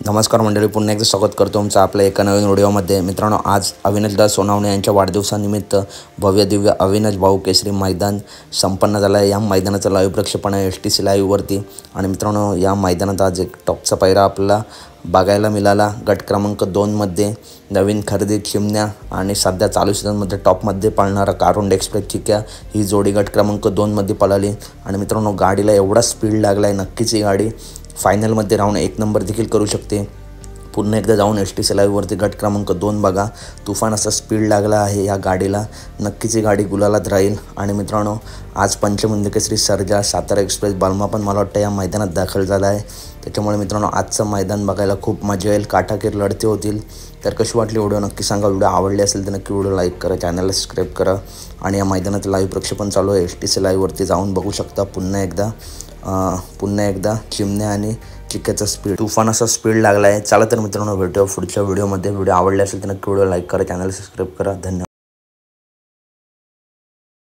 नमस्कार मंडळी, पुन्हा एकदा स्वागत करतो तुमचं आपल्या एका नवीन व्हिडिओमध्ये। मित्रांनो, आज अविनाशदादा सोनावणे यांच्या वाढदिवसानिमित्त भव्य दिव्य अविनाश भाऊ केसरी मैदान संपन्न झालं आहे। या मैदानाचं लाईव्ह प्रक्षेपण आहे STC लाईव्हवरती। आणि मित्रांनो, या मैदानात आज एक टॉपचा पायरा आपल्याला बघायला मिळाला। गट क्रमांक 2मध्ये नवीन खरेदी चिमण्या आणि सध्या चालू सीझनमध्ये टॉपमध्ये पळणारा कारुंड एक्सप्रेस चिक्या ही जोडी गट क्रमांक 2मध्ये पळाली। आणि मित्रांनो, गाडीला एवढा स्पीड लागला आहे, नक्कीच ही गाडी फायनलमध्ये राहून 1 नंबर देखील करू शकते। पुन्हा एकदा जाऊन STC लाईव्हवरती गट क्रमांक 2 बघा, तुफान असा स्पीड लागला आहे या गाडीला। नक्कीच ही गाडी गुलालात राहील। आणि मित्रांनो, आज पंचमंदी केसरी सर्जा सातारा एक्सप्रेस बालमा पण मला वाटतं या मैदानात दाखल झाला आहे। त्याच्यामुळे मित्रांनो, आजचं मैदान बघायला खूप मजा येईल, काटाकीर लढती होतील। तर कशी वाटली व्हिडिओ नक्की सांगा। व्हिडिओ आवडली असेल तर नक्की व्हिडिओ लाईक करा, चॅनलला सबस्क्राईब करा। आणि या मैदानाचं लाईव्ह प्रक्षेपण चालू आहे, STC लाईव्हवरती जाऊन बघू शकता। पुन्हा एकदा चिमण्या आणि चिक्याचा स्पीड, तुफान असा स्पीड लागला आहे। चला तर मित्रांनो, भेटूया पुढच्या व्हिडिओमध्ये। व्हिडिओ आवडला असेल तर नक्की व्हिडिओ लाईक करा, चॅनल सबस्क्राईब करा। धन्यवाद।